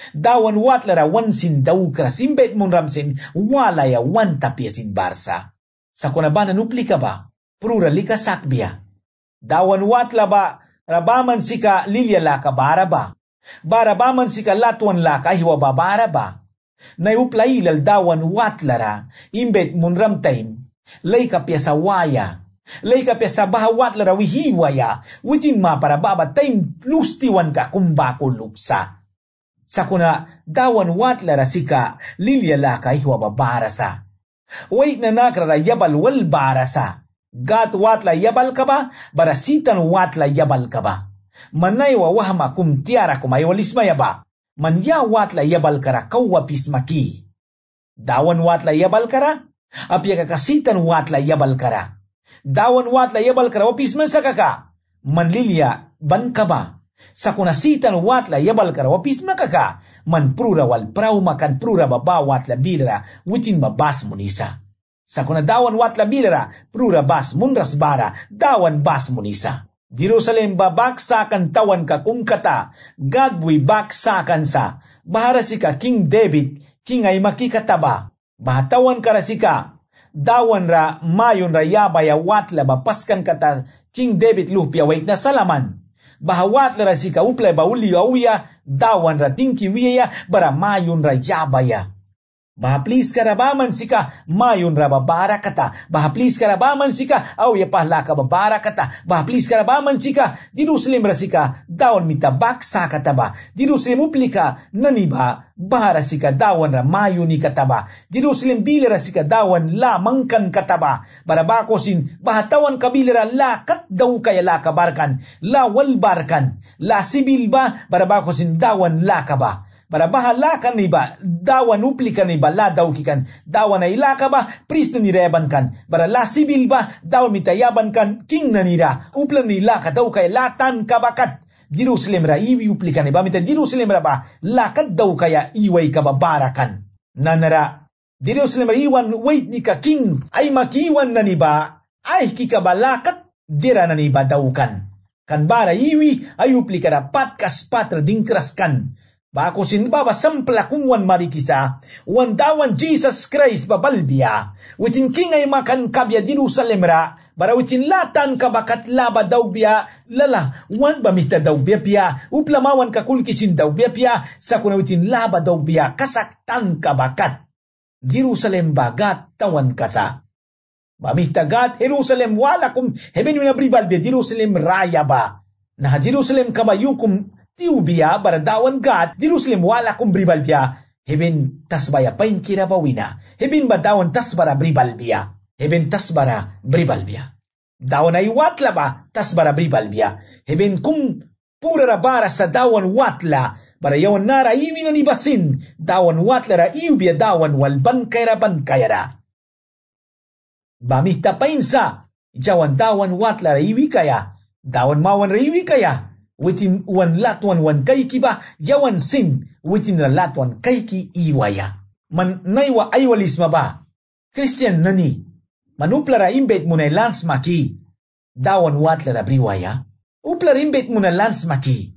[SPEAKER 1] Dawan watla ra wansin daukra, simbet mon ramsin, walaya wan tapiasin barsa. Sa kunabanan upli ka ba, prura lika sakbia. Dawan watla ba, rabaman sika lilya laka baraba. Barabaman sika latuan laka hiwa babaraba. Nayuplay laldawan watlara, imbet munram time, lay kapya sa waya, lay kapya sa bahawatlara wihiwaya, witin ma para baba time lustiwan ka kumbako luksa. Sa kuna dawan watlara sika, lilya laka ihwa babarasa. Wait na nakrara yabal wal barasa, gat watla yabal ka ba, barasitan watla yabal ka ba. Manaywa wahama kumtiara kumayawalismaya ba. Manya watla yabal kara kawapis maki. Dawan watla yabal kara, apya kakasitan watla yabal kara. Dawan watla yabal kara wapis masakaka. Manlilya ban kaba. Sa kunasitan watla yabal kara wapis makaka. Man prura wal prau makan prura baba watla bilra witin mabas munisa. Sa kunadawan watla bilra prura bas munras bara dawan bas munisa. Jerusalem babaksakan tawan ka kumkata, God we baksakan sa, baharasika King David, King ay makikataba, bahatawan karasika, dawan ra mayon ra yabaya watla bapaskan kata King David lupya wait na salaman, bahawatla rasika upla bauli auya, dawan ra tingki wiya, bara mayon ra yabaya. Baha please karabaman sika, mayon rababara kata. Baha please karabaman sika, ya pahla ka babara kata. Baha please karabaman sika, Jerusalem rasika, dawan mitabak sa kataba. Jerusalem uplika, naniba, bahara sika, dawan ra mayon ni kataba. Jerusalem bilera sika, dawan lamangkan kataba. Barabakosin, bahatawan kabilera lakat daw kaya lakabarkan, la walbarkan, la sibil ba, barabakosin dawan lakaba. Bara bahala kan iba, dawan uplikan iba, la daw kikan, dawan ay ilaka ba, pris na nireban kan, bara la sibil ba, dawan mitayaban kan, king na nira, uplan nila ka daw kay latan kabakat, Jerusalem ra iwi uplikan iba, mita Jerusalem ra ba, lakat daw kaya iway kababarakan, nanara, Jerusalem ra iwan, wait ni ka king, ay makiwan na niba, ay kikabalakat, dira na niba daw kan bara iwi, ay uplikan ra patkas patra dingkras kan, bako sinbaba sampla kungwan marikisa, wandawan Jesus Christ babalbia, witin kingay makan kabya Jerusalem ra, bara witin latan kabakat laba daw biya, lala, wan bamita daw biya piya, uplamawan kakulkisin daw biya piya, sa kuna witin laba daw biya, kasaktan kabakat, Jerusalem bagat tawan kasa. Bamita gat, Jerusalem wala kum, heben yung nabribal biya, Jerusalem raya ba, na Jerusalem kabayukum, tiubia baradawan God, Jerusalem wala kung bribal biya, heben tasbaya pain kirabawina, heben badawan tasbara bribal biya, heben tasbara bribal biya. Dawan ay watla ba, tasbara bribal biya, heben kung pura rabara sa dawan watla, barayawan nara iwi na nibasin, dawan watla ra iubia dawan walban kayra. Bamita pain sa, jawan dawan watla ra iwi kaya, dawan mawan ra iwi kaya, witin wan latwan wan kaiki ba, yawan sin, witin na latwan kaiki iwaya. Man naiwa aywalisma ba, Christian nani, manuplara imbet mo na lans maki, dawan watlara briwaya, uplara imbet mo na lans maki,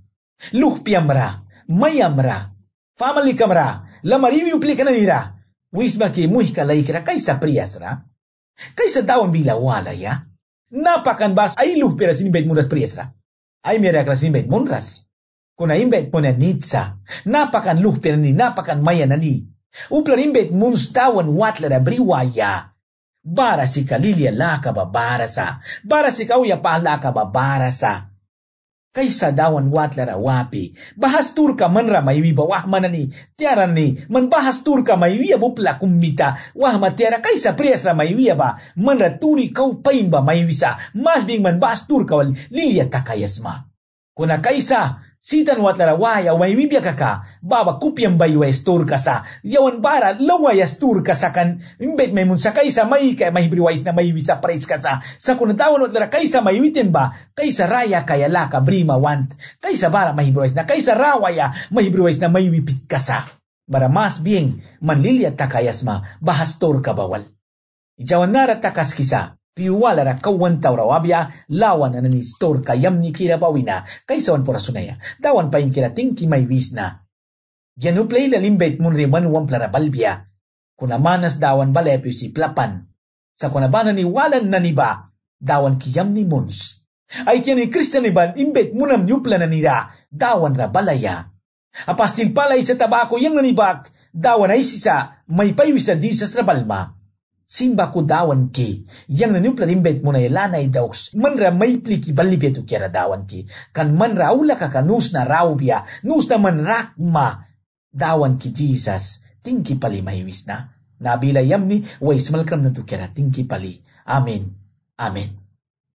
[SPEAKER 1] lukpiam ra, mayam ra, family kamra, lamariwi uplika na nira, wisma ki muhi kalay kira kaysa priyas ra, kaysa dawan bila wala ya, napakan bas ay lukpira sinimbet mo na priyas ra, ay mira klasin bet munras. Kuna imbet mo na nitsa, napakan luhpira ni napakan maya na ni. Uplar imbet munstawan watla na briwaya. Bara si kalilya laka babarasa, bara si kauya palaka babarasa. Kaysa dawan watla wapi, bahas tur ka manra maywi ba wah manani, tiara ni, man bahas tur ka maywi bupla kumita, wah matiara kaysa priyas ra maywi ba, manra turi kau pain ba maywi sa, mas bing man bahas tur ka wal lilya takayas ma. Kuna kaysa, sitan watla waya maywi biya kaka, baba kupyang bayway tur ka sa, yawan bara lawayas tur ka sa kan, imbet may mun sa kaysa may kay mahibriwais na maywi sa praise ka sa kunatawan watla kaysa maywitin ba, kaysa raya kaya laka brima want, kaysa bara mahibriwais na, kaysa rawaya mahibriwais na maywipit ka sa, bara mas bing manlilya takayas ma, bahas tur ka bawal. Ijawan nara takas kisa, piwala ra kawan tawrawabya, lawan na ni store kayam ni kira bawina, kaysawan pora sunaya, dawan pa yung kira tingki may wis na. Yanuplay lalimbet mun riman wamplara balbya, kunamanas dawan balepyo si plapan, sa kunabanan ni walan na niba, dawan kiyam ni muns. Ay kyan ni Christian iban, imbet munam nyupla na nira, dawan ra balaya. Apastil palay sa tabako yang nanibak, dawan ay sisa, may paywis sa disas ra balma. Simba ko dawan ki, yang nanupla rimbet mo na ilanay daws, manra may pliki balibetu kera dawan ki, kan manra ula ka kanus na raubya, nus na manrakma, dawan ki Jesus, tingki pali mahiwis na, nabila yam ni, way smalkram na tu kera, tingki pali, amen, amen.